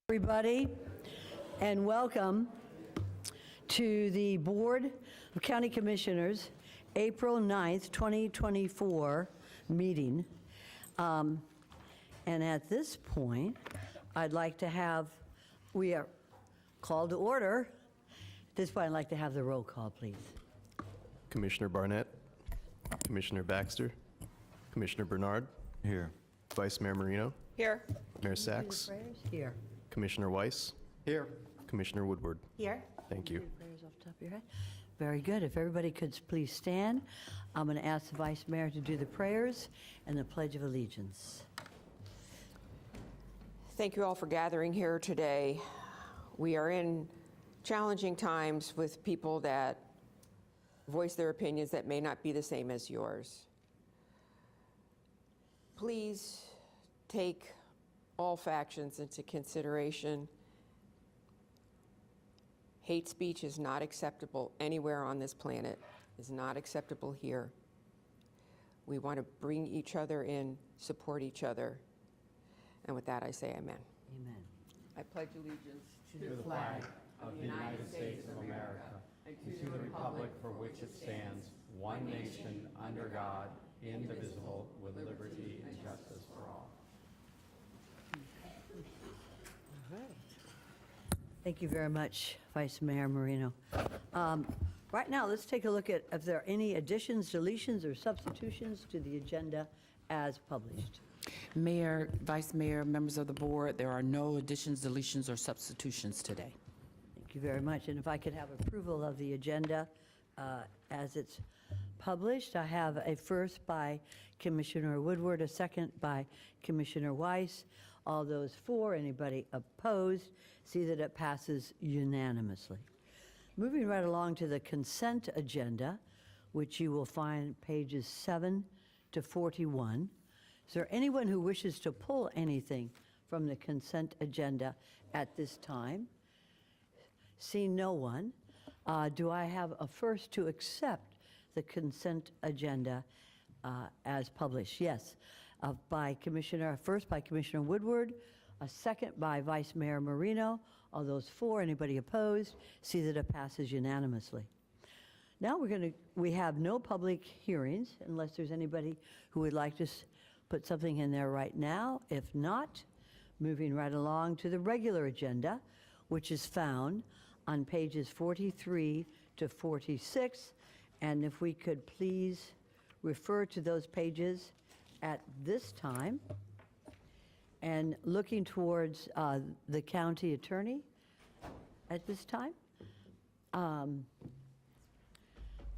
Everybody, and welcome to the Board of County Commissioners April 9th, 2024 meeting. And at this point, I'd like to have, we are called to order. At this point, I'd like to have the roll call, please. Commissioner Barnett, Commissioner Baxter, Commissioner Bernard. Here. Vice Mayor Marino. Here. Mayor Sachs. Here. Commissioner Weiss. Here. Commissioner Woodward. Here. Thank you. Prayers off the top of your head. Very good. If everybody could please stand, I'm going to ask the Vice Mayor to do the prayers and the Pledge of Allegiance. Thank you all for gathering here today. We are in challenging times with people that voice their opinions that may not be the same as yours. Please take all factions into consideration. Hate speech is not acceptable anywhere on this planet. It's not acceptable here. We want to bring each other in, support each other. And with that, I say amen. Amen. I pledge allegiance to the flag of the United States of America and to the republic for which it stands, one nation, under God, indivisible, with liberty and justice for all. Thank you very much, Vice Mayor Marino. Right now, let's take a look at if there are any additions, deletions, or substitutions to the agenda as published. Mayor, Vice Mayor, members of the board, there are no additions, deletions, or substitutions today. Thank you very much. And if I could have approval of the agenda as it's published, I have a first by Commissioner Woodward, a second by Commissioner Weiss. All those for, anybody opposed, see that it passes unanimously. Moving right along to the consent agenda, which you will find pages 7 to 41. Is there anyone who wishes to pull anything from the consent agenda at this time? Seeing no one, do I have a first to accept the consent agenda as published? Yes. First by Commissioner Woodward, a second by Vice Mayor Marino. All those for, anybody opposed, see that it passes unanimously. Now we have no public hearings unless there's anybody who would like to put something in there right now. If not, moving right along to the regular agenda, which is found on pages 43 to 46. And if we could please refer to those pages at this time, and looking towards the county attorney at this time,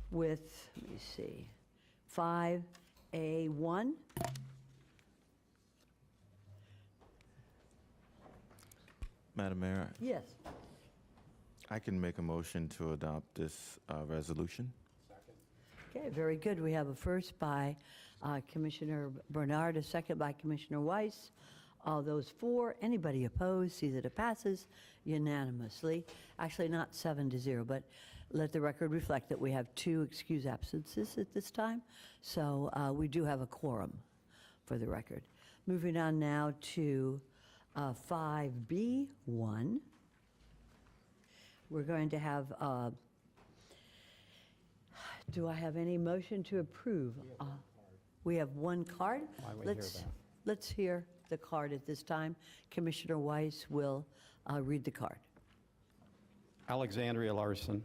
with, let me see, 5A1. Madam Mayor, Yes. I can make a motion to adopt this resolution. Okay, very good. We have a first by Commissioner Bernard, a second by Commissioner Weiss. All those for, anybody opposed, see that it passes unanimously. Actually, not 7-0, but let the record reflect that we have 2 excused absences at this time. So we do have a quorum for the record. Moving on now to 5B1. We're going to have, do I have any motion to approve? We have one card. Let's hear the card at this time. Commissioner Weiss will read the card. Alexandria Larson.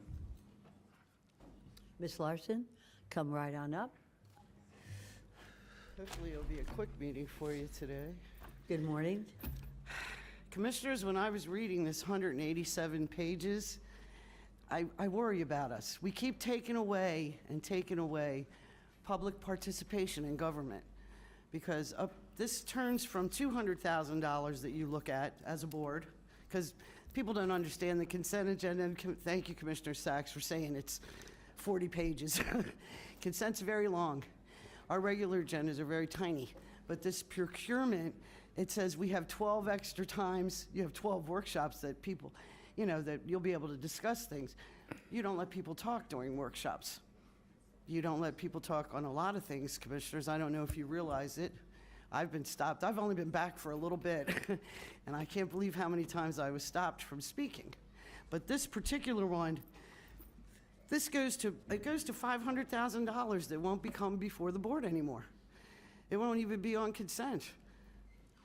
Ms. Larson, come right on up. Hopefully it'll be a quick meeting for you today. Good morning. Commissioners, when I was reading this 187 pages, I worry about us. We keep taking away public participation in government, because this turns from $200,000 that you look at as a board, because people don't understand the consent agenda, and thank you, Commissioner Sachs, for saying it's 40 pages. Consent's very long. Our regular agendas are very tiny, but this procurement, it says we have 12 extra times, you have 12 workshops that people, that you'll be able to discuss things. You don't let people talk during workshops. You don't let people talk on a lot of things, commissioners. I don't know if you realize it. I've been stopped. I've only been back for a little bit, and I can't believe how many times I was stopped from speaking. But this particular one, it goes to $500,000 that won't be come before the board anymore. It won't even be on consent.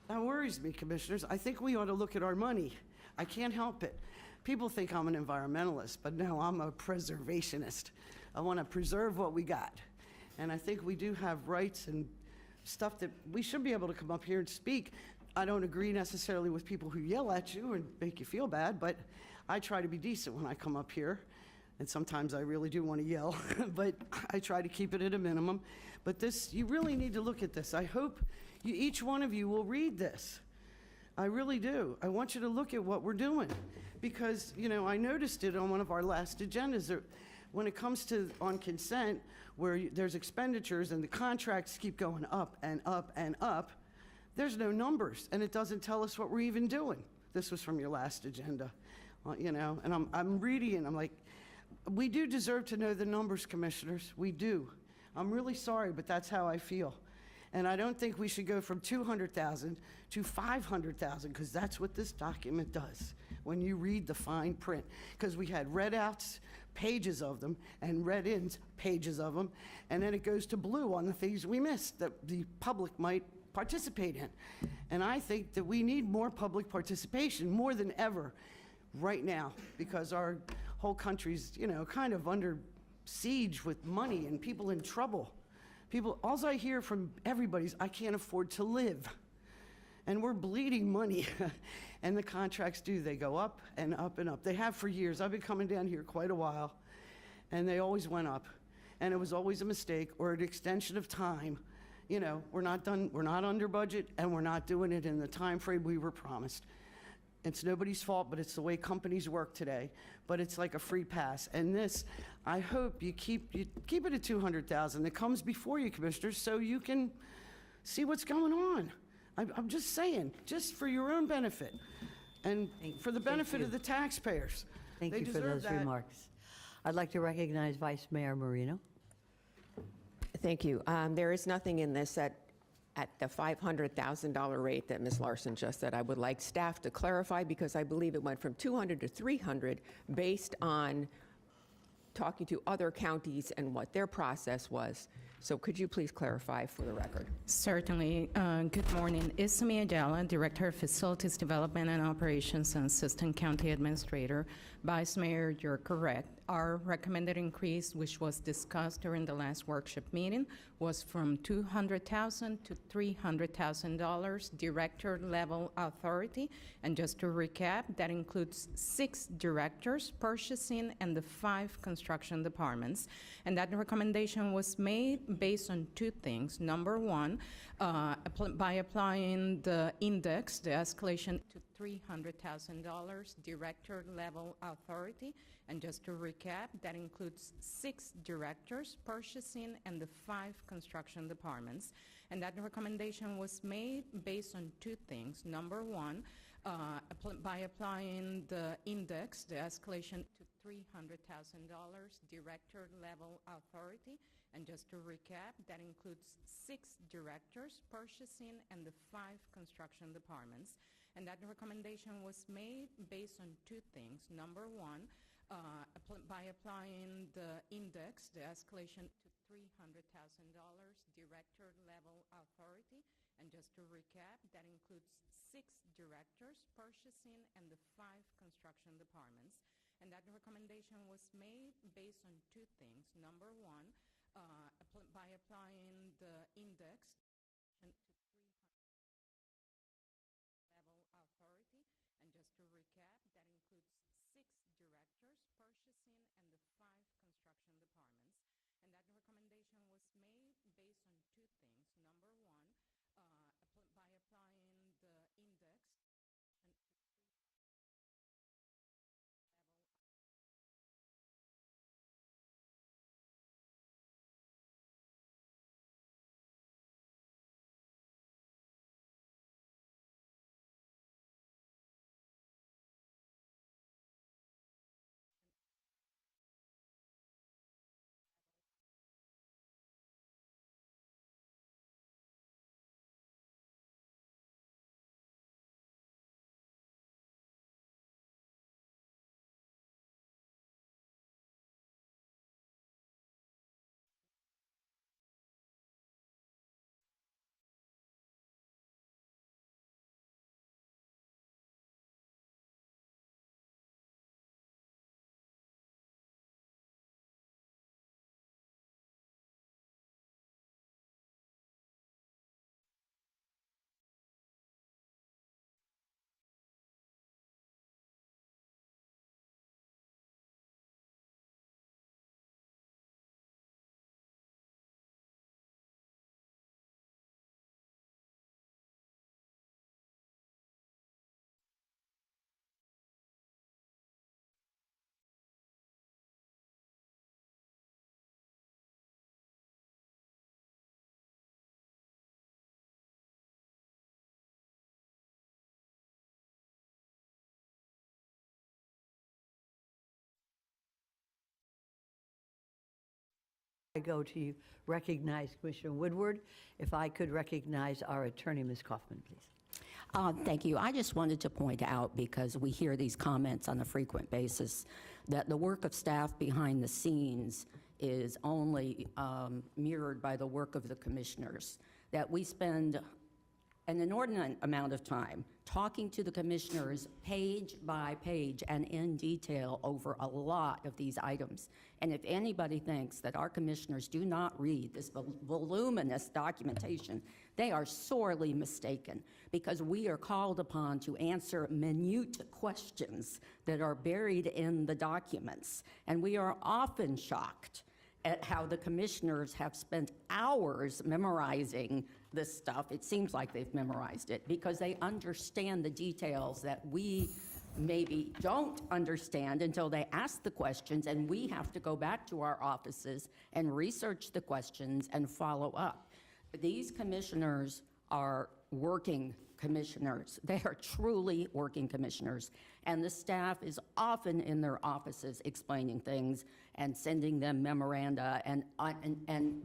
That worries me, commissioners. I think we ought to look at our money. I can't help it. People think I'm an environmentalist, but no, I'm a preservationist. I want to preserve what we got. And I think we do have rights and stuff that we should be able to come up here and speak. I don't agree necessarily with people who yell at you and make you feel bad, but I try to be decent when I come up here. And sometimes I really do want to yell, but I try to keep it at a minimum. But this, you really need to look at this. I hope each one of you will read this. I really do. I want you to look at what we're doing. Because, I noticed it on one of our last agendas. When it comes to on consent, where there's expenditures and the contracts keep going up and up and up, there's no numbers, and it doesn't tell us what we're even doing. This was from your last agenda, and I'm reading and I'm like, we do deserve to know the numbers, commissioners. We do. I'm really sorry, but that's how I feel. And I don't think we should go from 200,000 to 500,000, because that's what this document does when you read the fine print. Because we had red outs, pages of them, and red ins, pages of them, and then it goes to blue on the things we missed that the public might participate in. And I think that we need more public participation, more than ever, right now, because our whole country's, kind of under siege with money and people in trouble. All I hear from everybody's, I can't afford to live. And we're bleeding money. And the contracts they go up and up and up. They have for years. I've been coming down here quite a while, and they always went up. And it was always a mistake or an extension of time. We're not done, we're not under budget, and we're not doing it in the time frame we were promised. It's nobody's fault, but it's the way companies work today. But it's like a free pass. And this, I hope you keep it at 200,000. It comes before you, commissioners, so you can see what's going on. I'm just saying, just for your own benefit and for the benefit of the taxpayers. Thank They you for deserve those that. remarks. I'd like to recognize Vice Mayor Marino. Thank you. There is nothing in this at the $500,000 rate that Ms. Larson just said. I would like staff to clarify, because I believe it went from 200 to 300 based on talking to other counties and what their process was. So could you please clarify for the record? Certainly. Good morning. Isami Ayala, Director of Facilities Development and Operations and Assistant County Administrator. Vice Mayor, you're correct. Our recommended increase, which was discussed during the last workshop meeting, was from $200,000 to $300,000 director level authority. And just to recap, that includes 6 directors, purchasing, and the 5 construction departments. And that recommendation was made based on 2 things. Number one, by applying the index, the escalation to $300,000 director level authority. And just to recap, that includes 6 directors, purchasing, and the 5 construction departments. And that recommendation was made based on 2 things. Number one, by applying the index, the escalation to $300,000 director level authority. And just to recap, that includes 6 directors, purchasing, and the 5 construction departments. And that recommendation was made based on 2 things. Number one, by applying the index, the escalation to $300,000 director level authority. And just to recap, that includes 6 directors, purchasing, and the 5 construction departments. And that recommendation was made based on 2 things. Number one, by applying the index to level authority. And just to recap, that includes 6 directors, purchasing, and the 5 construction departments. And that recommendation was made based on 2 things. Number one, by applying the index I go to recognize Commissioner Woodward, if I could recognize our attorney, Ms. Kaufman, please. Thank you. I just wanted to point out, because we hear these comments on a frequent basis, that the work of staff behind the scenes is only mirrored by the work of the commissioners, that we spend an inordinate amount of time talking to the commissioners page by page and in detail over a lot of these items. And if anybody thinks that our commissioners do not read this voluminous documentation, they are sorely mistaken, because we are called upon to answer minute questions that are buried in the documents. And we are often shocked at how the commissioners have spent hours memorizing this stuff. It seems like they've memorized it because they understand the details that we maybe don't understand until they ask the questions, and we have to go back to our offices and research the questions and follow up. These commissioners are working commissioners. They are truly working commissioners, and the staff is often in their offices explaining things and sending them memoranda and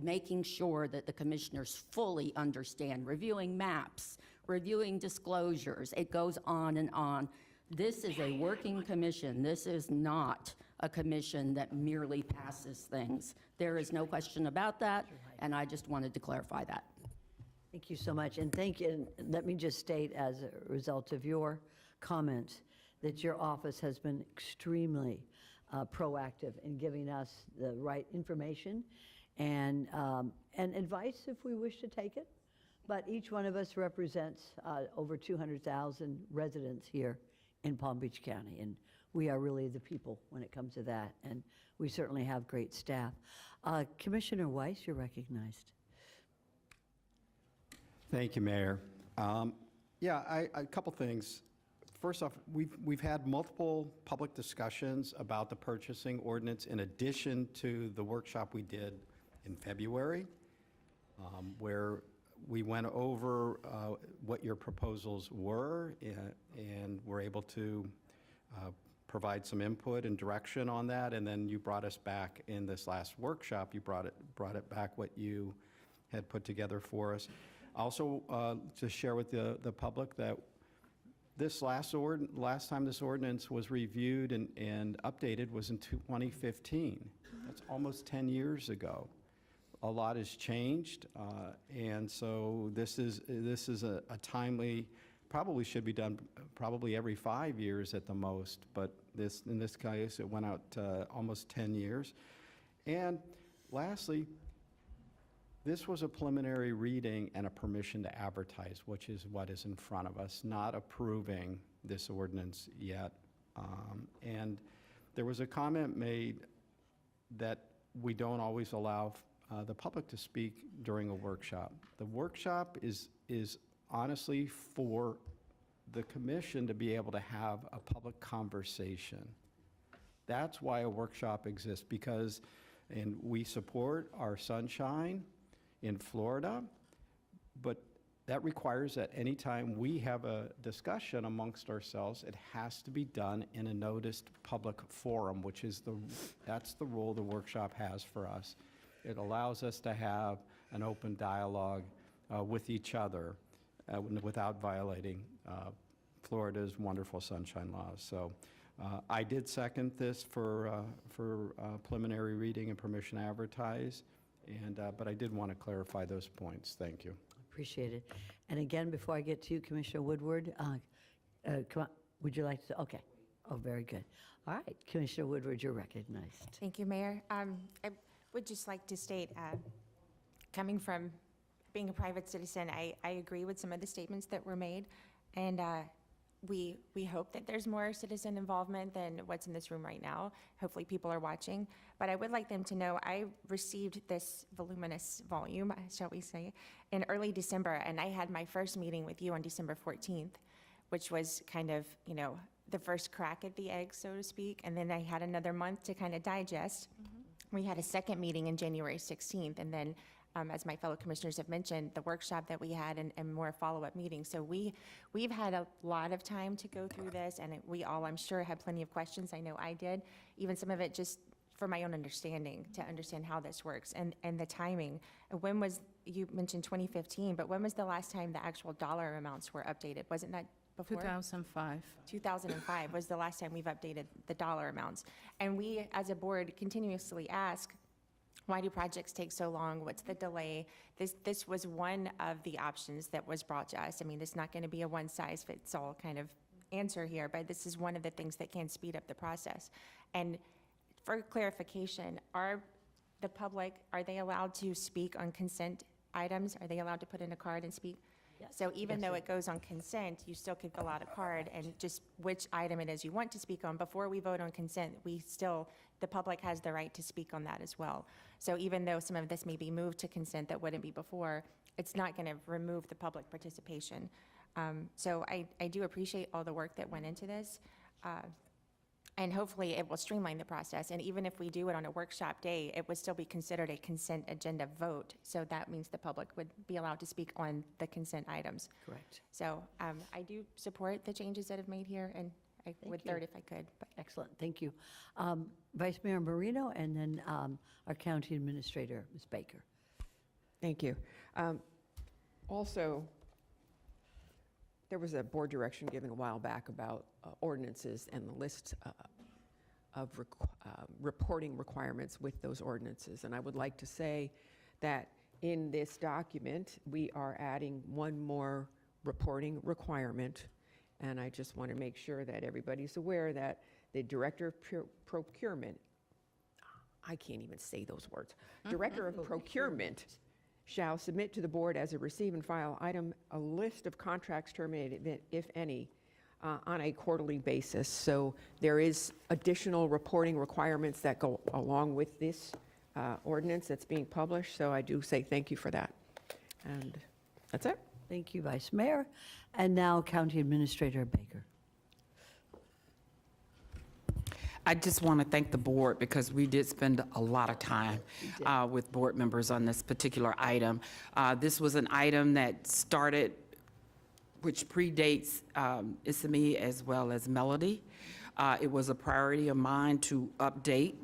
making sure that the commissioners fully understand, reviewing maps, reviewing disclosures. It goes on and on. This is a working commission. This is not a commission that merely passes things. There is no question about that, and I just wanted to clarify that. Thank you so much, and thank you. And let me just state, as a result of your comments, that your office has been extremely proactive in giving us the right information and advice if we wish to take it. But each one of us represents over 200,000 residents here in Palm Beach County, and we are really the people when it comes to that, and we certainly have great staff. Commissioner Weiss, you're recognized. Thank you, Mayor. A couple things. First off, we've had multiple public discussions about the purchasing ordinance in addition to the workshop we did in February, where we went over what your proposals were and were able to provide some input and direction on that. And then you brought us back in this last workshop. You brought it back what you had put together for us. Also, to share with the public that this last time this ordinance was reviewed and updated was in 2015. That's almost 10 years ago. A lot has changed, and so this is a timely, probably should be done probably every 5 years at the most, but in this case it went out almost 10 years. And lastly, this was a preliminary reading and a permission to advertise, which is what is in front of us, not approving this ordinance yet. And there was a comment made that we don't always allow the public to speak during a workshop. The workshop is honestly for the commission to be able to have a public conversation. That's why a workshop exists, and we support our sunshine in Florida, but that requires that anytime we have a discussion amongst ourselves, it has to be done in a noticed public forum, that's the role the workshop has for us. It allows us to have an open dialogue with each other without violating Florida's wonderful sunshine laws. So I did second this for preliminary reading and permission to advertise. But I did want to clarify those points. Thank you. Appreciate it. And again, before I get to you, Commissioner Woodward, come on, would you like to? Okay. Oh, very good. All right, Commissioner Woodward, you're recognized. Thank you, Mayor. I would just like to state, coming from being a private citizen, I agree with some of the statements that were made, and we hope that there's more citizen involvement than what's in this room right now. Hopefully people are watching, but I would like them to know I received this voluminous volume, shall we say, in early December, and I had my first meeting with you on December 14th, which was kind of, the first crack at the egg, so to speak, and then I had another month to kind of digest. We had a second meeting in January 16th, and then as my fellow commissioners have mentioned, the workshop that we had and more follow-up meetings. So we've had a lot of time to go through this, and we all, I'm sure, had plenty of questions. I know I did. Even some of it just for my own understanding, to understand how this works and the timing. When was, you mentioned 2015, but when was the last time the actual dollar amounts were updated? Wasn't that before? 2005. 2005 was the last time we've updated the dollar amounts. And we, as a board, continuously ask, why do projects take so long? What's the delay? This was one of the options that was brought to us. I mean, this is not going to be a one-size-fits-all kind of answer here, but this is one of the things that can speed up the process. And for clarification, the public, are they allowed to speak on consent items? Are they allowed to put in a card and speak? Yes. So even Yes, though sir. it goes on consent, you still could fill out a card and just which item it is you want to speak on. Before we vote on consent, the public has the right to speak on that as well. So even though some of this may be moved to consent that wouldn't be before, it's not going to remove the public participation. So I do appreciate all the work that went into this. And hopefully it will streamline the process. And even if we do it on a workshop day, it would still be considered a consent agenda vote. So that means the public would be allowed to speak on the consent items. Correct. So I do support the changes that have made here, and I would you. third if I could. But Excellent, thank you. Vice Mayor Marino, and then our County Administrator, Ms. Baker. Thank you. Also, there was a board direction given a while back about ordinances and the list of reporting requirements with those ordinances. And I would like to say that in this document, we are adding one more reporting requirement. And I just want to make sure that everybody's aware that the Director of Procurement, I can't even say those words, Director of Procurement shall submit to the board as a receive and file item a list of contracts terminated, if any, on a quarterly basis. So there is additional reporting requirements that go along with this ordinance that's being published. So I do say thank you for that. And that's it. Thank you, Vice Mayor. And now County Administrator Baker. I just want to thank the board because we did spend a lot of time with board members on this particular item. This was an item that started, which predates ISME as well as Melody. It was a priority of mine to update,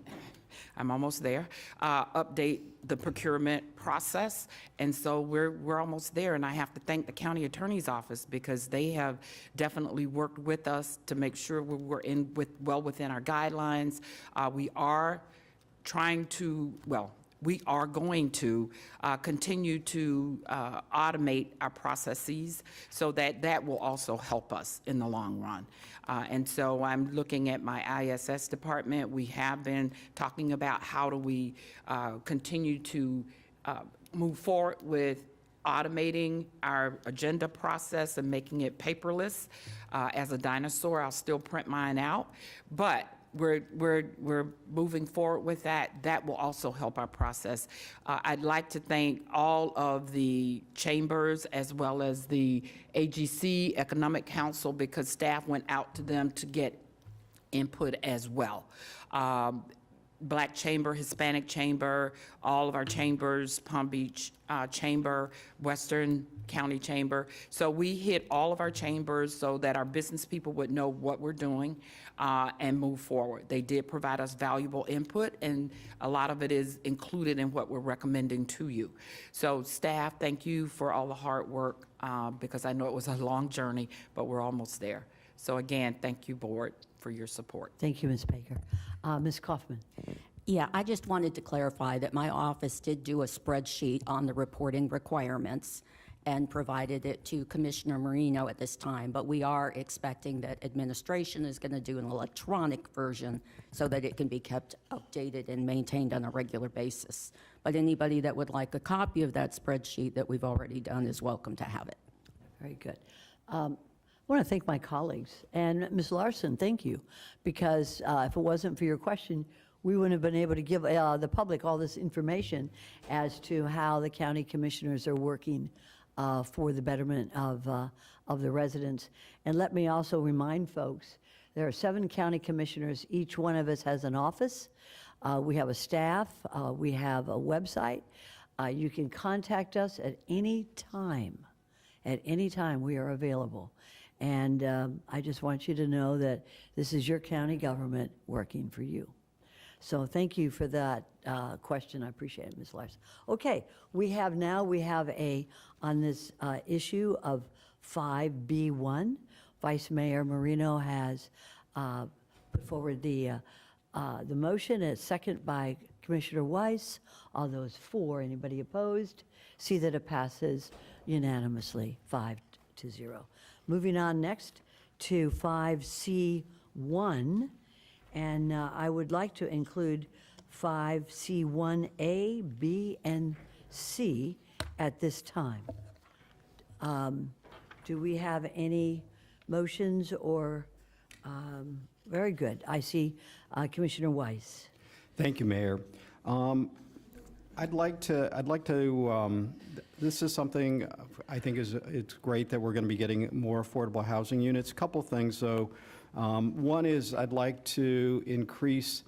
I'm almost there, update the procurement process. And so we're almost there. And I have to thank the county attorney's office because they have definitely worked with us to make sure we're well within our guidelines. We are trying to, we are going to continue to automate our processes so that will also help us in the long run. And so I'm looking at my ISS department. We have been talking about how do we continue to move forward with automating our agenda process and making it paperless. As a dinosaur, I'll still print mine out, but we're moving forward with that. That will also help our process. I'd like to thank all of the chambers as well as the AGC Economic Council because staff went out to them to get input as well. Black Chamber, Hispanic Chamber, all of our chambers, Palm Beach Chamber, Western County Chamber. So we hit all of our chambers so that our business people would know what we're doing and move forward. They did provide us valuable input, and a lot of it is included in what we're recommending to you. So staff, thank you for all the hard work because I know it was a long journey, but we're almost there. So again, thank you, board, for your support. Thank you, Ms. Baker. Ms. Kaufman. Yeah, I just wanted to clarify that my office did do a spreadsheet on the reporting requirements and provided it to Commissioner Marino at this time, but we are expecting that administration is going to do an electronic version so that it can be kept updated and maintained on a regular basis. But anybody that would like a copy of that spreadsheet that we've already done is welcome to have it. Very good. I want to thank my colleagues. And Ms. Larson, thank you, because if it wasn't for your question, we wouldn't have been able to give the public all this information as to how the county commissioners are working for the betterment of the residents. And let me also remind folks, there are 7 county commissioners. Each one of us has an office. We have a staff. We have a website. You can contact us at any time. At any time, we are available. And I just want you to know that this is your county government working for you. So thank you for that question. I appreciate it, Ms. Larson. Okay, we have on this issue of 5B1, Vice Mayor Marino has put forward the motion, a second by Commissioner Weiss. All those for, anybody opposed? See that it passes unanimously, 5-0. Moving on next to 5C1, and I would like to include 5C1A, B, and C at this time. Do we have any motions or, very good. I see Commissioner Weiss. Thank you, Mayor. I'd like to, this is something I think it's great that we're going to be getting more affordable housing units. A couple things, though. One is I'd like to increase,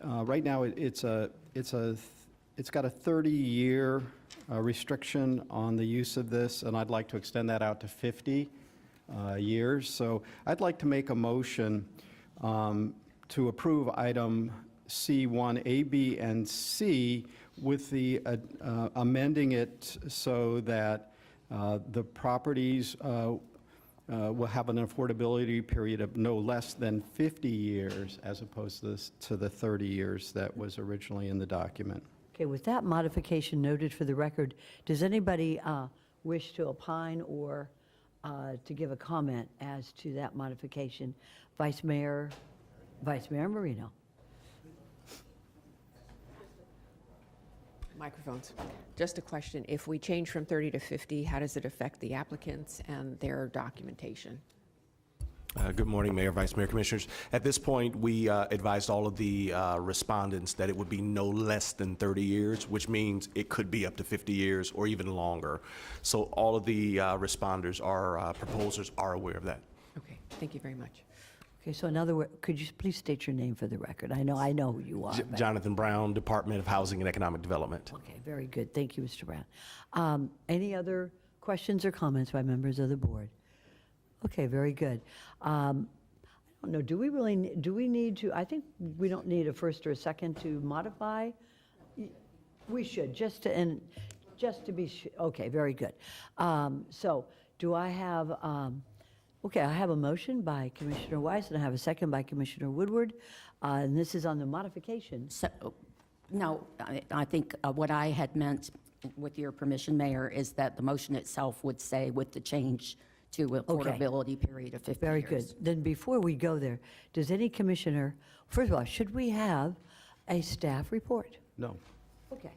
right now it's got a 30-year restriction on the use of this, and I'd like to extend that out to 50 years. So I'd like to make a motion to approve item C1, A, B, and C with the amending it so that the properties will have an affordability period of no less than 50 years as opposed to the 30 years that was originally in the document. Okay, with that modification noted for the record, does anybody wish to opine or to give a comment as to that modification? Vice Mayor Marino. Microphones. Just a question. If we change from 30 to 50, how does it affect the applicants and their documentation? Good morning, Mayor, Vice Mayor, Commissioners. At this point, we advised all of the respondents that it would be no less than 30 years, which means it could be up to 50 years or even longer. So all of the responders, our proposers, are aware of that. Okay, thank you very much. Okay, so in other words, could you please state your name for the record? I know who you are. but- Jonathan Brown, Department of Housing and Economic Development. Okay, very good. Thank you, Mr. Brown. Any other questions or comments by members of the board? Okay, very good. I don't know, do we need to, I think we don't need a first or a second to modify? We should, just to be, okay, very good. So do I have, okay, I have a motion by Commissioner Weiss, and I have a second by Commissioner Woodward, and this is on the modification. So, no, I think what I had meant, with your permission, Mayor, is that the motion itself would say with the change to affordability period of 50 Very years. good. Then before we go there, does any commissioner, first of all, should we have a staff report? No. Okay.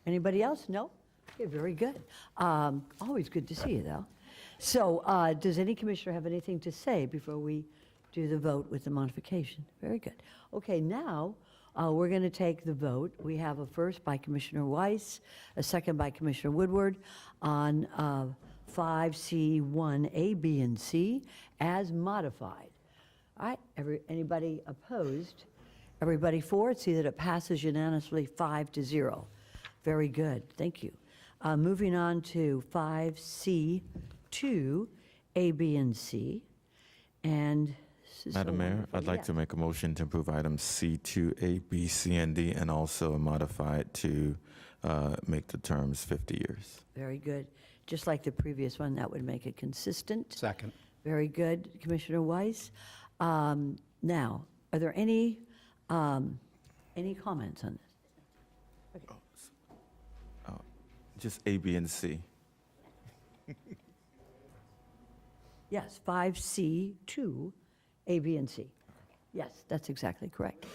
Anybody else? No? Okay, very good. Always good to see you, though. So does any commissioner have anything to say before we do the vote with the modification? Very good. Okay, now we're going to take the vote. We have a first by Commissioner Weiss, a second by Commissioner Woodward on 5C1A, B, and C as modified. All right, anybody opposed? Everybody for it? See that it passes unanimously 5-0. Very good, thank you. Moving on to 5C2, A, B, and C. And this is so Madam Mayor, wonderful. I'd like to Yes. make a motion to approve items C2, A, B, C, and D, and also modify it to make the terms 50 years. Very good. Just like the previous one, that would make it consistent. Second. Very good, Commissioner Weiss. Now, are there any comments on this? Just A, B, and C. Yes, 5C2, A, B, and C. Yes, that's exactly correct.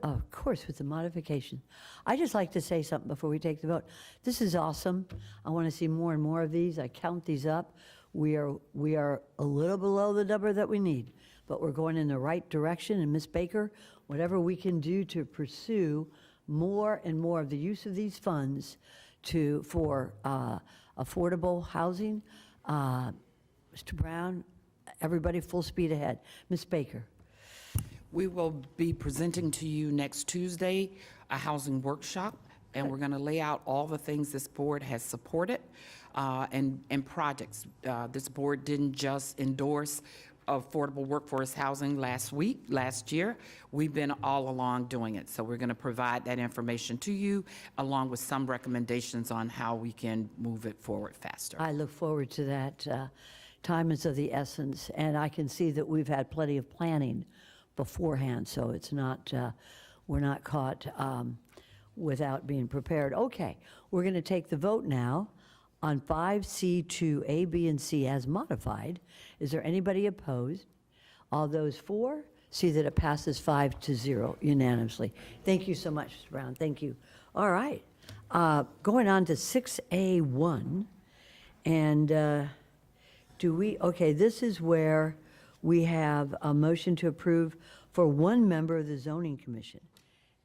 Of course, with the modification. I just like to say something before we take the vote. This is awesome. I want to see more and more of these. I count these up. We are a little below the number that we need, but we're going in the right direction. And Ms. Baker, whatever we can do to pursue more and more of the use of these funds for affordable housing, Mr. Brown, everybody full speed ahead. Ms. Baker. We will be presenting to you next Tuesday a housing workshop, and we're going to lay out all the things this board has supported and projects. This board didn't just endorse affordable workforce housing last year. We've been all along doing it. So we're going to provide that information to you, along with some recommendations on how we can move it forward faster. I look forward to that. Time is of the essence, and I can see that we've had plenty of planning beforehand, so it's not, we're not caught without being prepared. Okay, we're going to take the vote now on 5C2, A, B, and C as modified. Is there anybody opposed? All those for? See that it passes 5-0 unanimously. Thank you so much, Mr. Brown. Thank you. All right. Going on to 6A1, and okay, this is where we have a motion to approve for one member of the zoning commission.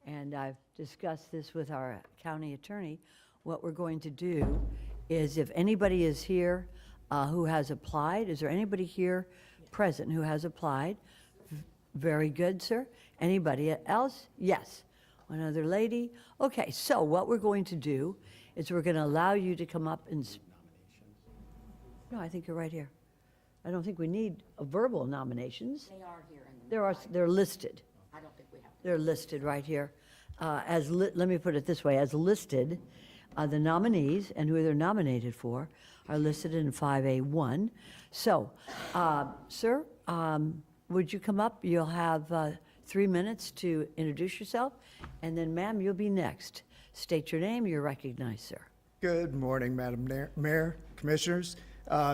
And I've discussed this with our county attorney. What we're going to do is, if anybody is here who has applied, is there anybody here present who has applied? Very good, sir. Anybody else? Yes. One other lady. Okay, so what we're going to do is we're going to allow you to come up and. No, I think you're right here. I don't think we need a verbal nominations. They are here. They're listed. I don't think we have. They're listed right here. Let me put it this way, as listed, the nominees and who they're nominated for are listed in 5A1. So, sir, would you come up? You'll have 3 minutes to introduce yourself, and then, ma'am, you'll be next. State your name. You're recognized, sir. Good morning, Madam Mayor, Commissioners.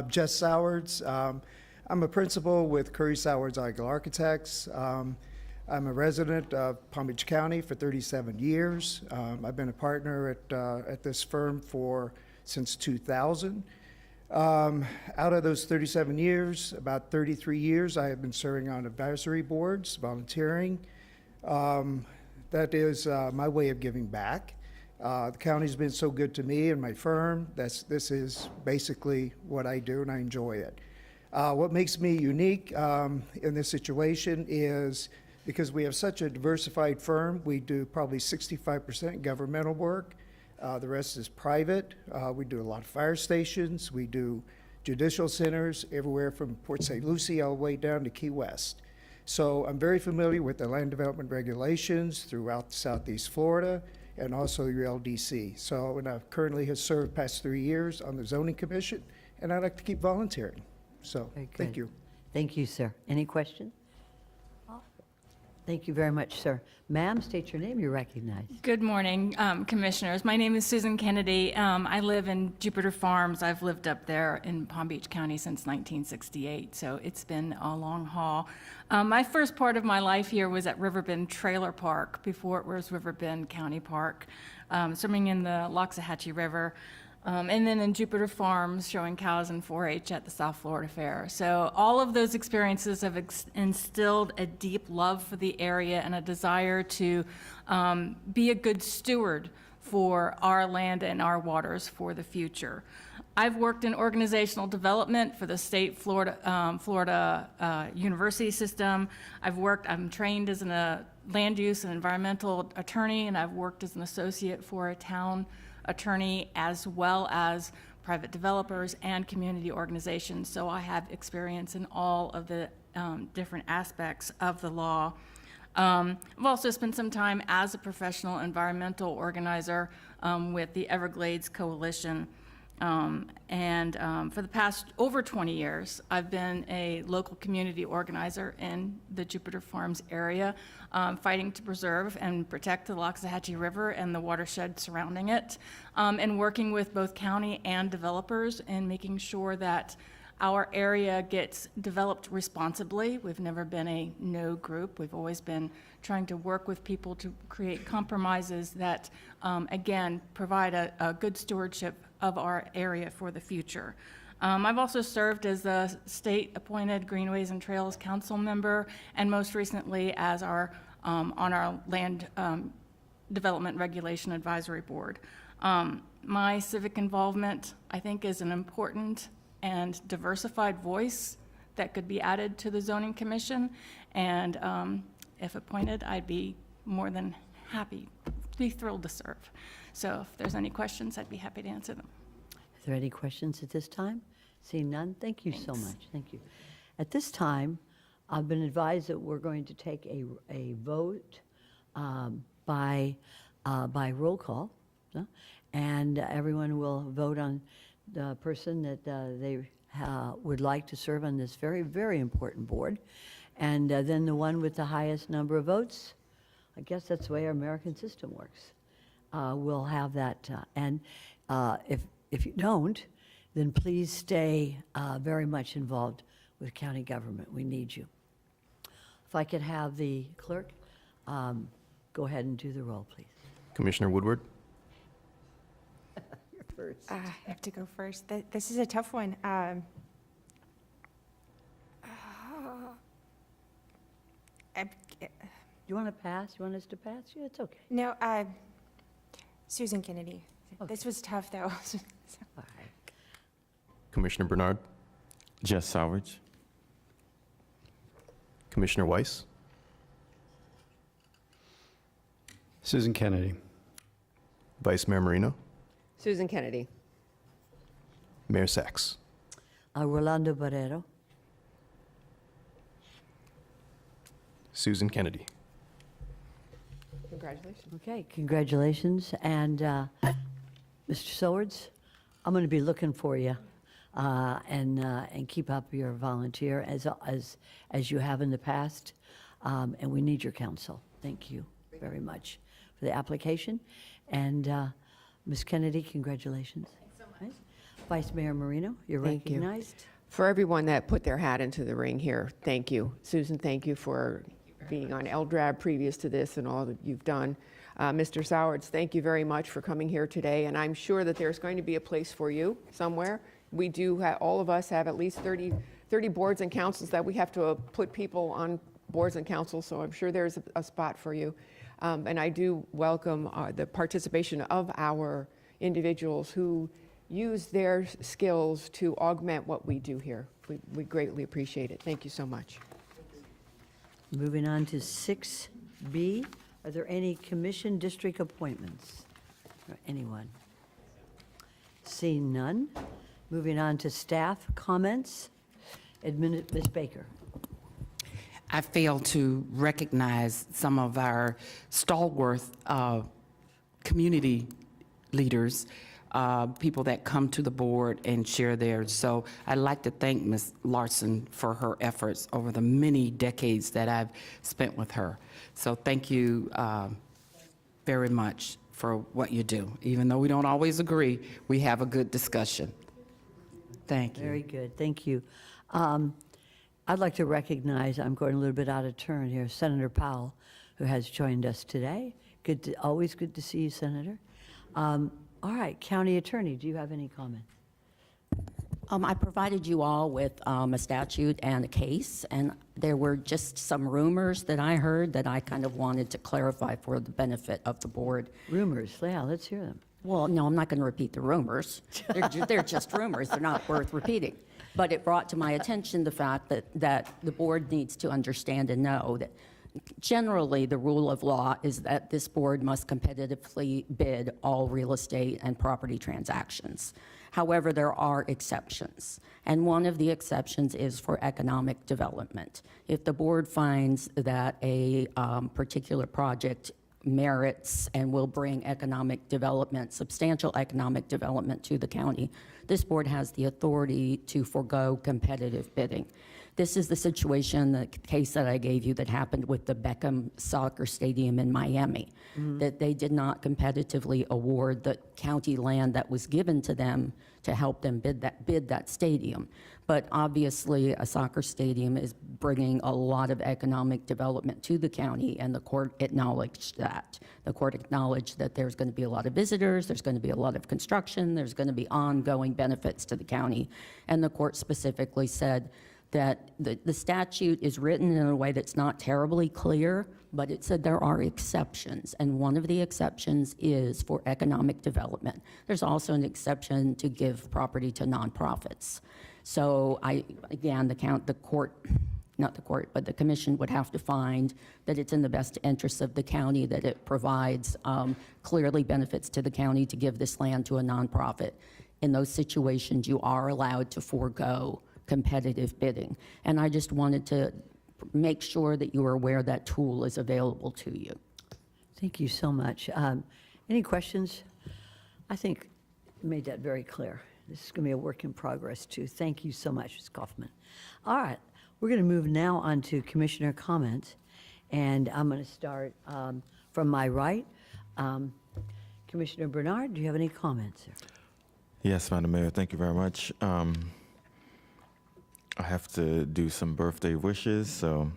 Jess Sowards. I'm a principal with Curry Sowards Eagle Architects. I'm a resident of Palm Beach County for 37 years. I've been a partner at this firm since 2000. Out of those 37 years, about 33 years, I have been serving on advisory boards, volunteering. That is my way of giving back. The county's been so good to me and my firm. This is basically what I do, and I enjoy it. What makes me unique in this situation is because we have such a diversified firm. We do probably 65% governmental work. The rest is private. We do a lot of fire stations. We do judicial centers everywhere from Port St. Lucie all the way down to Key West. So I'm very familiar with the land development regulations throughout Southeast Florida and also your LDC. So, and I currently have served past 3 years on the Zoning Commission, and I'd like to keep volunteering. So, Very thank good. you. Thank you, sir. Any questions? Thank you very much, sir. Ma'am, state your name. You're recognized. Good morning, Commissioners. My name is Susan Kennedy. I live in Jupiter Farms. I've lived up there in Palm Beach County since 1968, so it's been a long haul. My first part of my life here was at Riverbend Trailer Park before it was Riverbend County Park, swimming in the Loxahatchee River. And then in Jupiter Farms, showing cows in 4-H at the South Florida Fair. So all of those experiences have instilled a deep love for the area and a desire to be a good steward for our land and our waters for the future. I've worked in organizational development for the state Florida university system. I'm trained as a land use and environmental attorney, and I've worked as an associate for a town attorney, as well as private developers and community organizations. So I have experience in all of the different aspects of the law. I've also spent some time as a professional environmental organizer with the Everglades Coalition. For the past over 20 years, I've been a local community organizer in the Jupiter Farms area, fighting to preserve and protect the Loxahatchee River and the watershed surrounding it, and working with both county and developers and making sure that our area gets developed responsibly. We've never been a no group. We've always been trying to work with people to create compromises that, again, provide a good stewardship of our area for the future. I've also served as a state-appointed Greenways and Trails Council member, and most recently as on our Land Development Regulation Advisory Board. My civic involvement, I think, is an important and diversified voice that could be added to the Zoning Commission, and if appointed, I'd be more than happy, be thrilled to serve. So if there's any questions, I'd be happy to answer them. Is there any questions at this time? Seeing none, thank you so Thanks. much. Thank you. At this time, I've been advised that we're going to take a vote by roll call, and everyone will vote on the person that they would like to serve on this very, very important board. And then the one with the highest number of votes, I guess that's the way our American system works, will have that. And if you don't, then please stay very much involved with county government. We need you. If I could have the clerk go ahead and do the roll, please. Commissioner Woodward, You're first. I have to go first. This is a tough one. You want to pass? You want us to pass? Yeah, it's okay. No, Susan Kennedy. This was tough, though. All right. Commissioner Bernard, Jess Sowards. Commissioner Weiss, Susan Kennedy. Vice Mayor Marino, Susan Kennedy. Mayor Sachs. Rolando Barrero. Susan Kennedy. Congratulations. Okay, congratulations. And Mr. Swords, I'm going to be looking for you and keep up your volunteer as you have in the past. And we need your counsel. Thank you very much for the application. And Ms. Kennedy, congratulations. Thanks so much. Vice Mayor Marino, you're Thank you. recognized. For everyone that put their hat into the ring here, thank you. Susan, thank you for being on LDRAB previous to this and all that you've done. Mr. Sowards, thank you very much for coming here today, and I'm sure that there's going to be a place for you somewhere. We do, all of us have at least 30 boards and councils that we have to put people on boards and councils, so I'm sure there's a spot for you. And I do welcome the participation of our individuals who use their skills to augment what we do here. We greatly appreciate it. Thank you so much. Moving on to 6B, are there any commission district appointments? Or anyone? Seeing none. Moving on to staff comments. Ms. Baker. I failed to recognize some of our stalwart community leaders, people that come to the board and share theirs. So I'd like to thank Ms. Larson for her efforts over the many decades that I've spent with her. So thank you very much for what you do. Even though we don't always agree, we have a good discussion. Thank you. Very good, thank you. I'd like to recognize, I'm going a little bit out of turn here, Senator Powell, who has joined us today. Always good to see you, Senator. All right, County Attorney, do you have any comment? I provided you all with a statute and a case, and there were just some rumors that I heard that I kind of wanted to clarify for the benefit of the board. Rumors, yeah, let's hear them. Well, no, I'm not going to repeat the rumors. They're just rumors. They're not worth repeating. But it brought to my attention the fact that the board needs to understand and know that generally the rule of law is that this board must competitively bid all real estate and property transactions. However, there are exceptions, and one of the exceptions is for economic development. If the board finds that a particular project merits and will bring economic development, substantial economic development to the county, this board has the authority to forego competitive bidding. This is the situation, the case that I gave you that happened with the Beckham Soccer Stadium in Miami, that they did not competitively award the county land that was given to them to help them bid that stadium. But obviously, a soccer stadium is bringing a lot of economic development to the county, and the court acknowledged that. The court acknowledged that there's going to be a lot of visitors, there's going to be a lot of construction, there's going to be ongoing benefits to the county. And the court specifically said that the statute is written in a way that's not terribly clear, but it said there are exceptions, and one of the exceptions is for economic development. There's also an exception to give property to nonprofits. So the commission would have to find that it's in the best interest of the county, that it provides clearly benefits to the county to give this land to a nonprofit. In those situations, you are allowed to forego competitive bidding. And I just wanted to make sure that you are aware that tool is available to you. Thank you so much. Any questions? I think you made that very clear. This is going to be a work in progress, too. Thank you so much, Ms. Kaufman. All right, we're going to move now on to commissioner comments, and I'm going to start from my right. Commissioner Bernard, do you have any comments, sir? Yes, Madam Mayor, thank you very much. I have to do some birthday wishes, so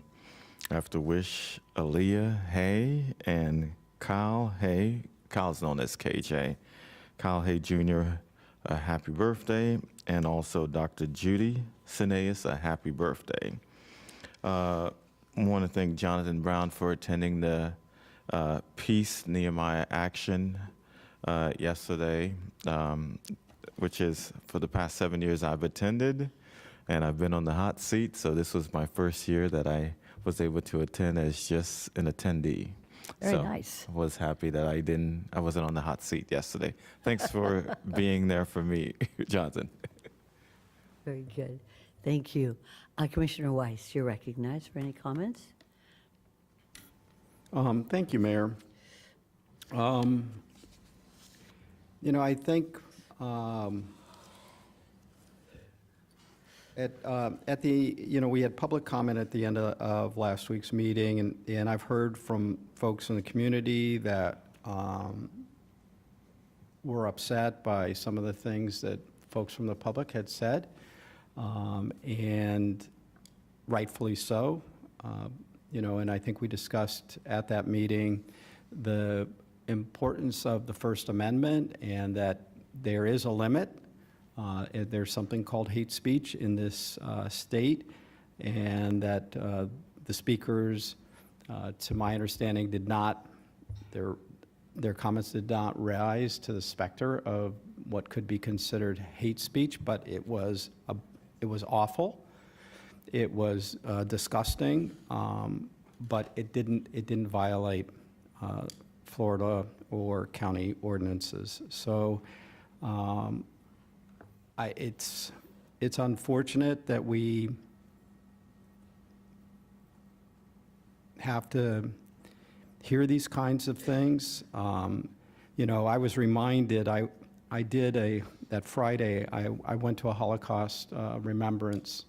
I have to wish Aaliyah Hay and Kyle Hay, Kyle's known as KJ, Kyle Hay Jr. a happy birthday, and also Dr. Judy Sineas a happy birthday. I want to thank Jonathan Brown for attending the Peace Nehemiah Action yesterday, which is for the past 7 years I've attended, and I've been on the hot seat, so this was my first year that I was able to attend as just an attendee. Very So nice. I was happy that I wasn't on the hot seat yesterday. Thanks for being there for me, Jonathan. Very good. Thank you. Commissioner Weiss, you're recognized for any comments? Thank you, Mayor. You know, I think at the, you know, we had public comment at the end of last week's meeting, and I've heard from folks in the community that were upset by some of the things that folks from the public had said, and rightfully so. You know, and I think we discussed at that meeting the importance of the First Amendment and that there is a limit. There's something called hate speech in this state, and that the speakers, to my understanding, did not, their comments did not rise to the specter of what could be considered hate speech, but it was awful. It was disgusting, but it didn't violate Florida or county ordinances. So it's unfortunate that we have to hear these kinds of things. You know, I was reminded, I did that Friday, I went to a Holocaust remembrance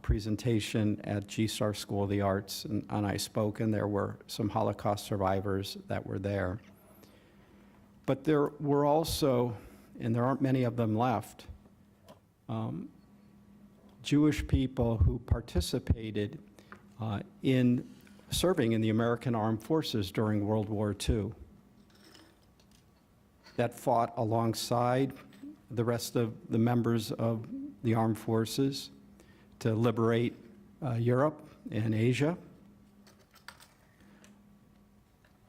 presentation at G-Star School of the Arts, and I spoke, and there were some Holocaust survivors that were there. But there were also, and there aren't many of them left, Jewish people who participated in serving in the American Armed Forces during World War II, that fought alongside the rest of the members of the armed forces to liberate Europe and Asia.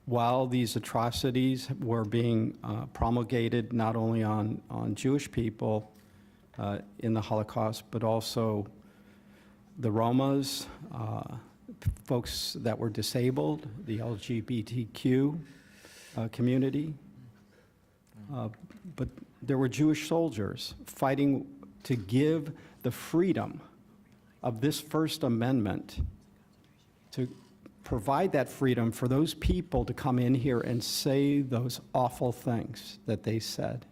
While these atrocities were being promulgated not only on Jewish people in the Holocaust, but also the Romas, folks that were disabled, the LGBTQ community. But there were Jewish soldiers fighting to give the freedom of this First Amendment, to provide that freedom for those people to come in here and say those awful things that they said.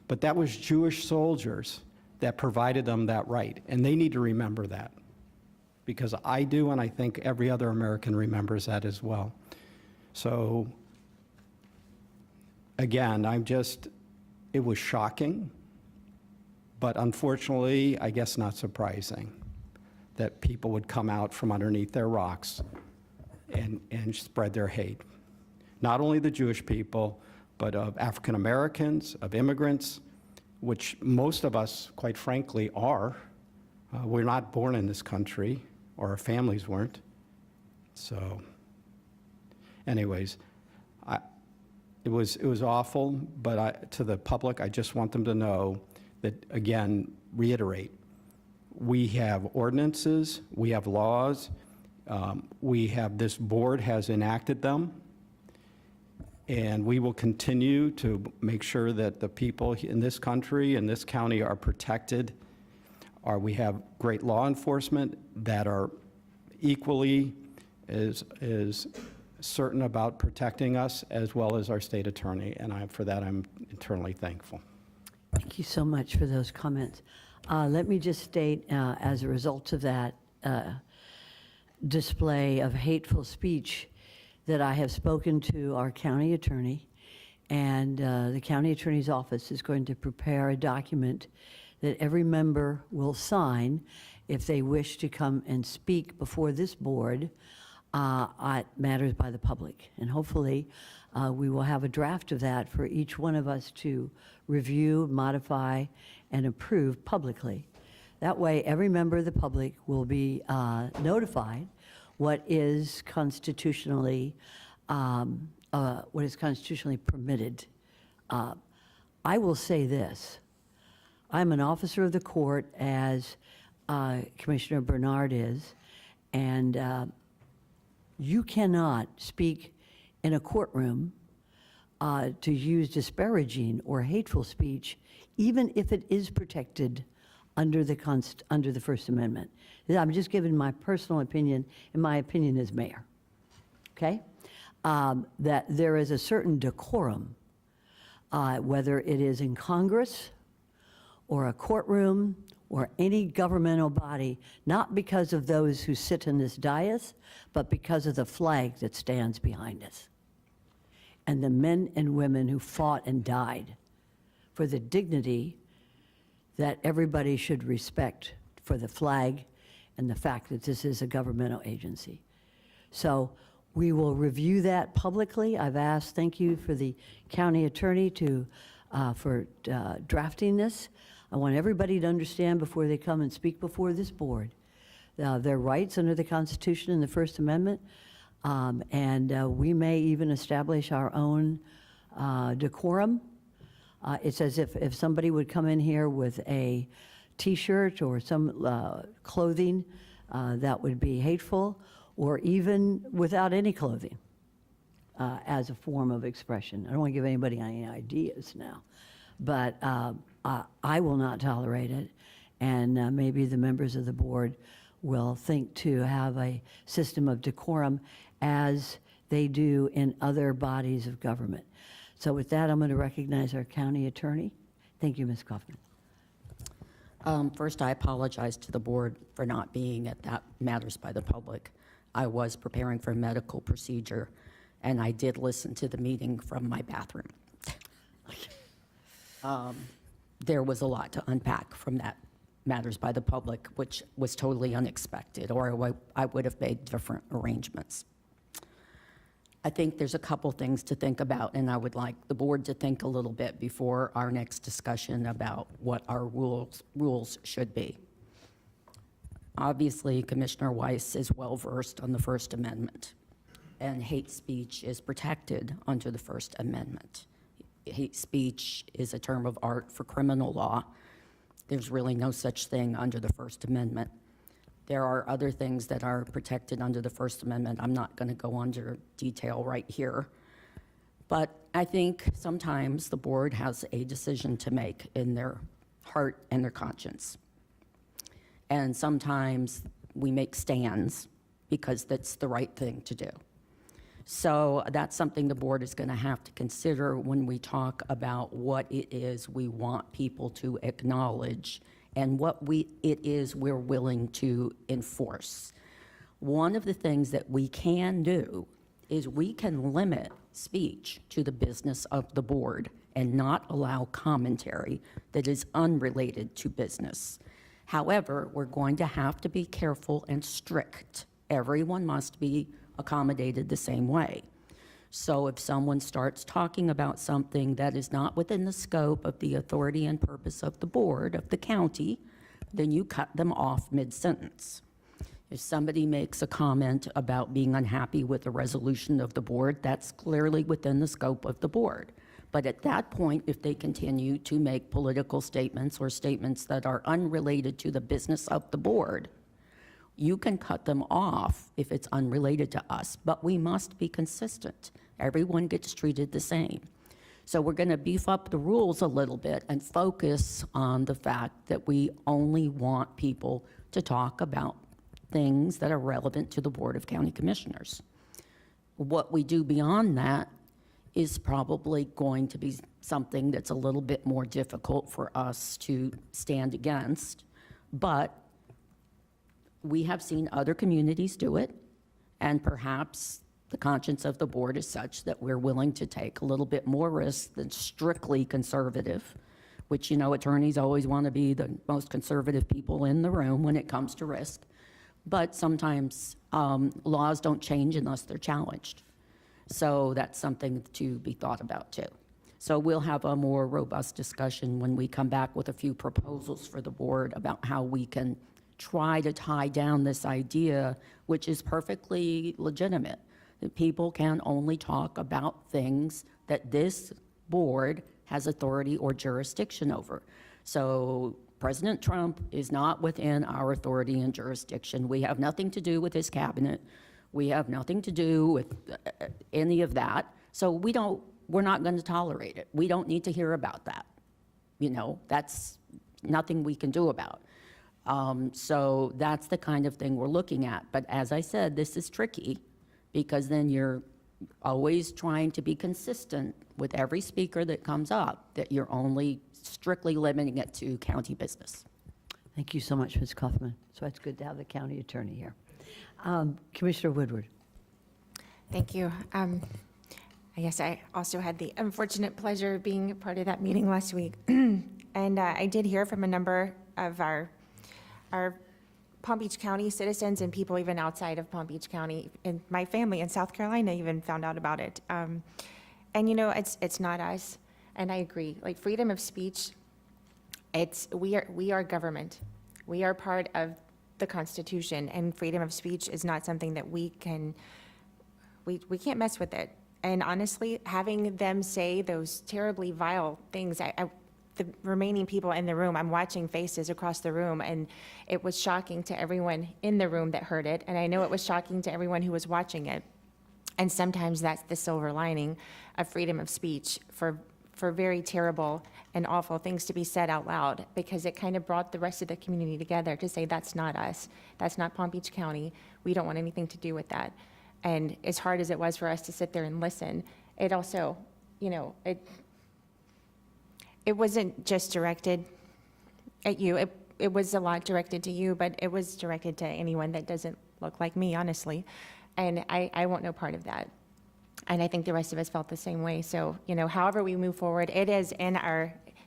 But that was Jewish soldiers that provided them that right, and they need to remember that, because I do, and I think every other American remembers that as well. So again, it was shocking, but unfortunately, I guess not surprising that people would come out from underneath their rocks and spread their hate. Not only the Jewish people, but of African Americans, of immigrants, which most of us, quite frankly, are. We're not born in this country, or our families weren't. So anyways, it was awful, but to the public, I just want them to know that, again, reiterate, we have ordinances, we have laws, this board has enacted them, and we will continue to make sure that the people in this country and this county are protected we have great law enforcement that are equally is certain about protecting us, as well as our state attorney, and for that I'm eternally thankful. Thank you so much for those comments. Let me just state, as a result of that display of hateful speech, that I have spoken to our county attorney, and the county attorney's office is going to prepare a document that every member will sign if they wish to come and speak before this board on matters by the public. And hopefully, we will have a draft of that for each one of us to review, modify, and approve publicly. That way, every member of the public will be notified what is constitutionally permitted. I will say this. I'm an officer of the court, as Commissioner Bernard is, and you cannot speak in a courtroom to use disparaging or hateful speech, even if it is protected under the First Amendment. I'm just giving my personal opinion, and my opinion as mayor, okay? That there is a certain decorum, whether it is in Congress or a courtroom or any governmental body, not because of those who sit in this dais, but because of the flag that stands behind us, and the men and women who fought and died for the dignity that everybody should respect for the flag and the fact that this is a governmental agency. So we will review that publicly. I've asked, thank you for the county attorney for drafting this. I want everybody to understand before they come and speak before this board their rights under the Constitution and the First Amendment, and we may even establish our own decorum. It's as if somebody would come in here with a T-shirt or some clothing that would be hateful, or even without any clothing as a form of expression. I don't want to give anybody any ideas now, but I will not tolerate it, and maybe the members of the board will think to have a system of decorum as they do in other bodies of government. So with that, I'm going to recognize our county attorney. Thank you, Ms. Kaufman. First, I apologize to the board for not being at that Matters by the Public. I was preparing for a medical procedure, and I did listen to the meeting from my bathroom. There was a lot to unpack from that Matters by the Public, which was totally unexpected, or I would have made different arrangements. I think there's a couple things to think about, and I would like the board to think a little bit before our next discussion about what our rules should be. Obviously, Commissioner Weiss is well-versed on the First Amendment, and hate speech is protected under the First Amendment. Hate speech is a term of art for criminal law. There's really no such thing under the First Amendment. There are other things that are protected under the First Amendment. I'm not going to go into detail right here. But I think sometimes the board has a decision to make in their heart and their conscience. And sometimes we make stands because that's the right thing to do. So that's something the board is going to have to consider when we talk about what it is we want people to acknowledge and what it is we're willing to enforce. One of the things that we can do is we can limit speech to the business of the board and not allow commentary that is unrelated to business. However, we're going to have to be careful and strict. Everyone must be accommodated the same way. So if someone starts talking about something that is not within the scope of the authority and purpose of the board, of the county, then you cut them off mid-sentence. If somebody makes a comment about being unhappy with the resolution of the board, that's clearly within the scope of the board. But at that point, if they continue to make political statements or statements that are unrelated to the business of the board, you can cut them off if it's unrelated to us, but we must be consistent. Everyone gets treated the same. So we're going to beef up the rules a little bit and focus on the fact that we only want people to talk about things that are relevant to the Board of County Commissioners. What we do beyond that is probably going to be something that's a little bit more difficult for us to stand against, but we have seen other communities do it, and perhaps the conscience of the board is such that we're willing to take a little bit more risk than strictly conservative, which, you know, attorneys always want to be the most conservative people in the room when it comes to risk. But sometimes laws don't change unless they're challenged. So that's something to be thought about too. So we'll have a more robust discussion when we come back with a few proposals for the board about how we can try to tie down this idea, which is perfectly legitimate, that people can only talk about things that this board has authority or jurisdiction over. So President Trump is not within our authority and jurisdiction. We have nothing to do with his cabinet. We have nothing to do with any of that. So we're not going to tolerate it. We don't need to hear about that. You know, that's nothing we can do about. So that's the kind of thing we're looking at. But as I said, this is tricky because then you're always trying to be consistent with every speaker that comes up, that you're only strictly limiting it to county business. Thank you so much, Ms. Kaufman. So it's good to have the county attorney here. Commissioner Woodward. Thank you. I guess I also had the unfortunate pleasure of being a part of that meeting last week. And I did hear from a number of our Palm Beach County citizens and people even outside of Palm Beach County. And my family in South Carolina even found out about it. And you know, it's not us. And I agree. Like freedom of speech, we are government. We are part of the Constitution, and freedom of speech is not something that we can't mess with it. And honestly, having them say those terribly vile things, the remaining people in the room, I'm watching faces across the room, and it was shocking to everyone in the room that heard it, and I know it was shocking to everyone who was watching it. And sometimes that's the silver lining of freedom of speech, for very terrible and awful things to be said out loud, because it kind of brought the rest of the community together to say, that's not us, that's not Palm Beach County, we don't want anything to do with that. And as hard as it was for us to sit there and listen, it also, you know, it wasn't just directed at you. It was a lot directed to you, but it was directed to anyone that doesn't look like me, honestly. And I want no part of that. And I think the rest of us felt the same way. So, you know, however we move forward, it is in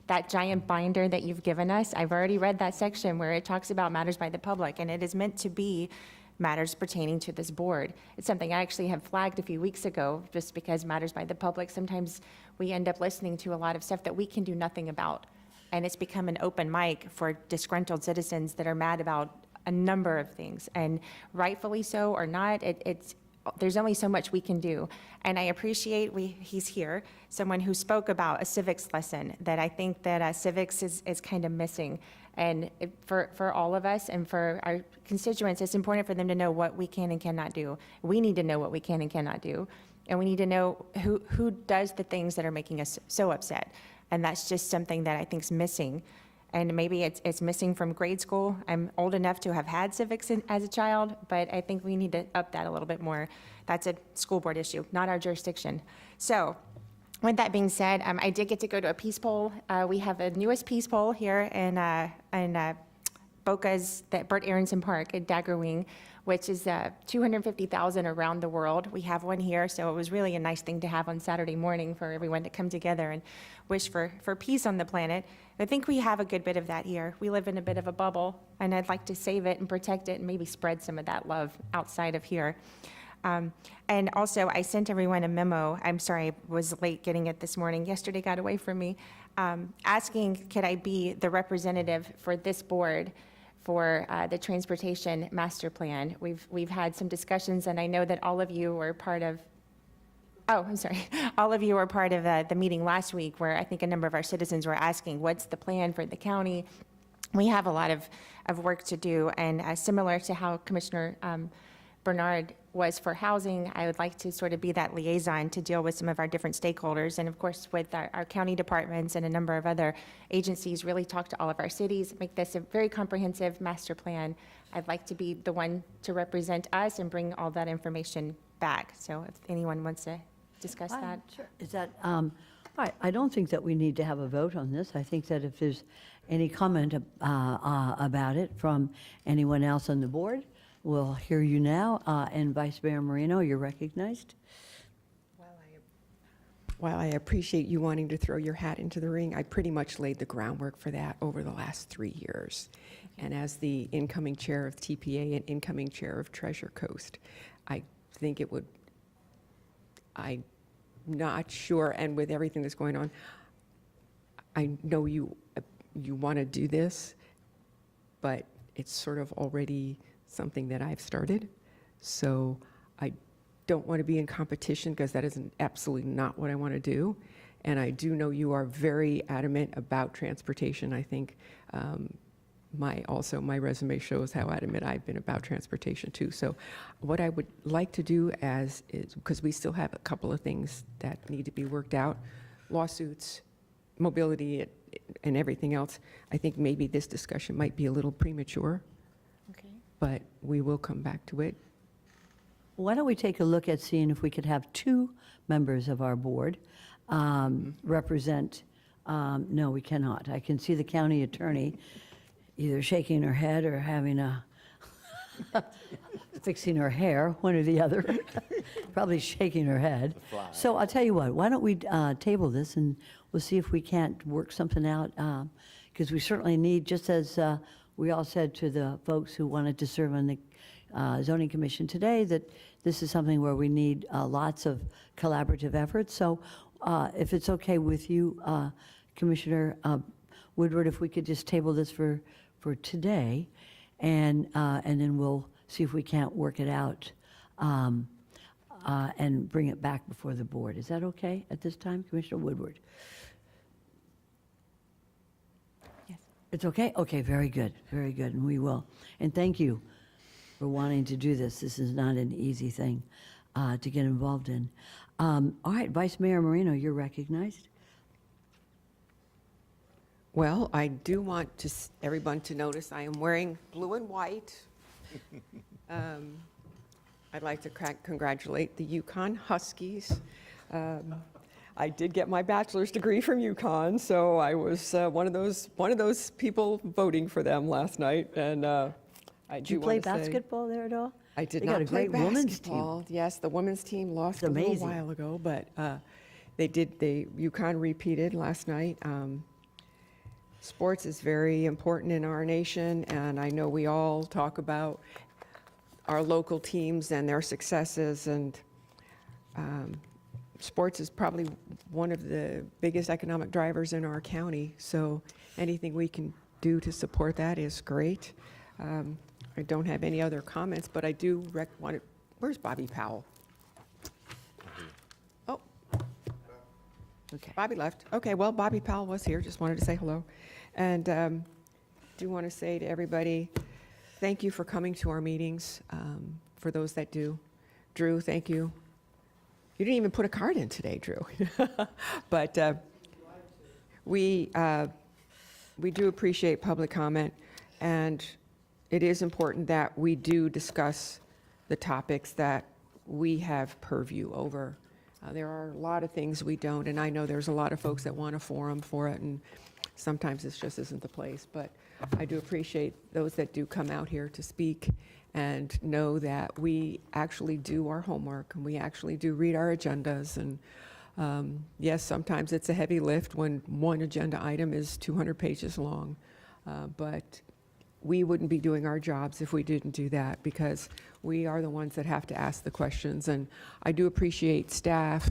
that giant binder that you've given us. I've already read that section where it talks about matters by the public, and it is meant to be matters pertaining to this board. It's something I actually have flagged a few weeks ago, just because matters by the public, sometimes we end up listening to a lot of stuff that we can do nothing about. And it's become an open mic for disgruntled citizens that are mad about a number of things. And rightfully so or not, there's only so much we can do. And I appreciate he's here, someone who spoke about a civics lesson, that I think that civics is kind of missing. And for all of us and for our constituents, it's important for them to know what we can and cannot do. We need to know what we can and cannot do. And we need to know who does the things that are making us so upset. And that's just something that I think is missing. And maybe it's missing from grade school. I'm old enough to have had civics as a child, but I think we need to up that a little bit more. That's a school board issue, not our jurisdiction. So with that being said, I did get to go to a peace poll. We have the newest peace poll here in Boca's, Burt Aronson Park at Dagger Wing, which is 250,000 around the world. We have one here, so it was really a nice thing to have on Saturday morning for everyone to come together and wish for peace on the planet. I think we have a good bit of that here. We live in a bit of a bubble, and I'd like to save it and protect it and maybe spread some of that love outside of here. And also, I sent everyone a memo. I'm sorry, I was late getting it this morning. Yesterday got away from me. Asking, could I be the representative for this board for the transportation master plan? We've had some discussions, and I know that all of you were part of. Oh, I'm sorry. All of you were part of the meeting last week, where I think a number of our citizens were asking, what's the plan for the county? We have a lot of work to do, and similar to how Commissioner Bernard was for housing, I would like to sort of be that liaison to deal with some of our different stakeholders. And of course, with our county departments and a number of other agencies, really talk to all of our cities, make this a very comprehensive master plan. I'd like to be the one to represent us and bring all that information back. So if anyone wants to discuss that. Sure. Is that, I don't think that we need to have a vote on this. I think that if there's any comment about it from anyone else on the board, we'll hear you now. And Vice Mayor Marino, you're recognized. While I appreciate you wanting to throw your hat into the ring, I pretty much laid the groundwork for that over the last 3 years. And as the incoming chair of TPA and incoming chair of Treasure Coast, I think it would, I'm not sure, and with everything that's going on, I know you want to do this, but it's sort of already something that I've started. So I don't want to be in competition because that is absolutely not what I want to do. And I do know you are very adamant about transportation. I think my resume shows how adamant I've been about transportation too. So what I would like to do is, because we still have a couple of things that need to be worked out, lawsuits, mobility, and everything else, I think maybe this discussion might be a little premature, Okay. but we will come back to it. Why don't we take a look at seeing if we could have 2 members of our board represent, no, we cannot. I can see the county attorney either shaking her head or having fixing her hair, one or the other. Probably shaking her head. So I'll tell you what, why don't we table this and we'll see if we can't work something out, because we certainly need, just as we all said to the folks who wanted to serve on the zoning commission today, that this is something where we need lots of collaborative efforts. So if it's okay with you, Commissioner Woodward, if we could just table this for today, and then we'll see if we can't work it out and bring it back before the board. Is that okay at this time, Commissioner Woodward? Yes. It's okay? Okay, very good, and we will. And thank you for wanting to do this. This is not an easy thing to get involved in. All right, Vice Mayor Marino, you're recognized. Well, I do want everyone to notice I am wearing blue and white. I'd like to congratulate the Yukon Huskies. I did get my bachelor's degree from Yukon, so I was one of those people voting for them last night. And I Did you play basketball there at all? I did They not got a play great women's basketball. team. Yes, the women's team lost It's a little amazing. while ago, but Yukon repeated last night. Sports is very important in our nation, and I know we all talk about our local teams and their successes, and sports is probably one of the biggest economic drivers in our county, so anything we can do to support that is great. I don't have any other comments, but I do want to, where's Bobby Powell? Oh, Okay. Bobby left. Okay, well, Bobby Powell was here, just wanted to say hello. And do want to say to everybody, thank you for coming to our meetings, for those that do. Drew, thank you. You didn't even put a card in today, Drew. But we do appreciate public comment, and it is important that we do discuss the topics that we have purview over. There are a lot of things we don't, and I know there's a lot of folks that want a forum for it, and sometimes this just isn't the place, but I do appreciate those that do come out here to speak and know that we actually do our homework and we actually do read our agendas. And yes, sometimes it's a heavy lift when one agenda item is 200 pages long, but we wouldn't be doing our jobs if we didn't do that, because we are the ones that have to ask the questions. And I do appreciate staff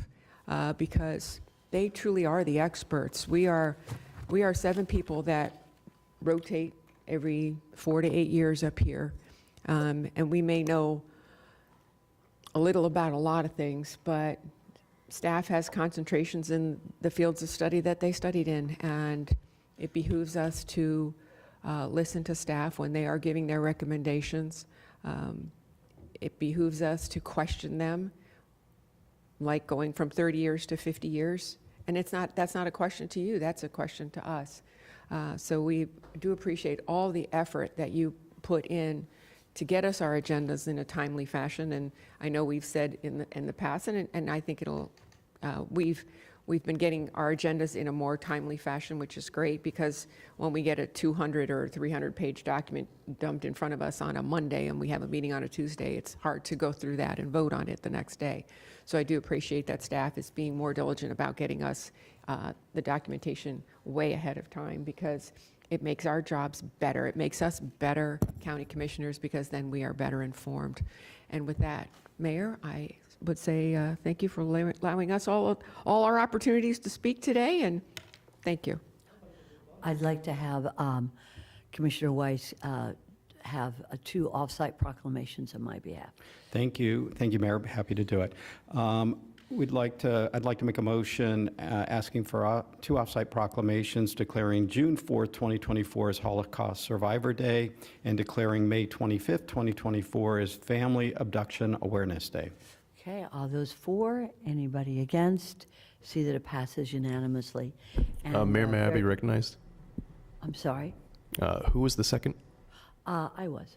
because they truly are the experts. We are 7 people that rotate every 4 to 8 years up here. And we may know a little about a lot of things, but staff has concentrations in the fields of study that they studied in, and it behooves us to listen to staff when they are giving their recommendations. It behooves us to question them, like going from 30 years to 50 years. And that's not a question to you, that's a question to us. So we do appreciate all the effort that you put in to get us our agendas in a timely fashion. And I know we've said in the past, and I think we've been getting our agendas in a more timely fashion, which is great, because when we get a 200 or 300-page document dumped in front of us on a Monday and we have a meeting on a Tuesday, it's hard to go through that and vote on it the next day. So I do appreciate that staff is being more diligent about getting us the documentation way ahead of time, because it makes our jobs better. It makes us better county commissioners, because then we are better informed. And with that, Mayor, I would say thank you for allowing us all our opportunities to speak today, and thank you. I'd like to have Commissioner Weiss have 2 off-site proclamations on my behalf. Thank you, Mayor. Happy to do it. I'd like to make a motion asking for 2 off-site proclamations declaring June 4th, 2024 as Holocaust Survivor Day and declaring May 25th, 2024 as Family Abduction Awareness Day. Okay, all those for, anybody against? See that it passes unanimously. And, Mayor, may I be very- recognized? I'm sorry, Who was the second? I was.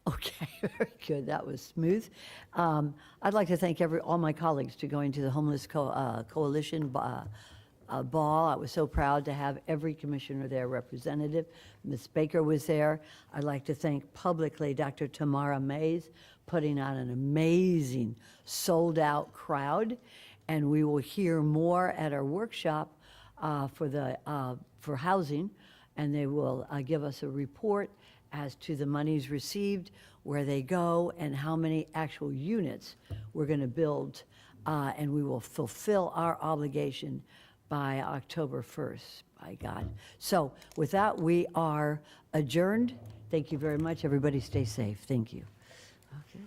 Okay, very good, that was smooth. I'd like to thank all my colleagues to going to the Homeless Coalition ball. I was so proud to have every commissioner there representative. Ms. Baker was there. I'd like to thank publicly Dr. Tamara Mays, putting on an amazing sold-out crowd. And we will hear more at our workshop for housing, and they will give us a report as to the monies received, where they go, and how many actual units we're going to build, and we will fulfill our obligation by October 1st, by God. So with that, we are adjourned. Thank you very much. Everybody stay safe. Thank you. Okay.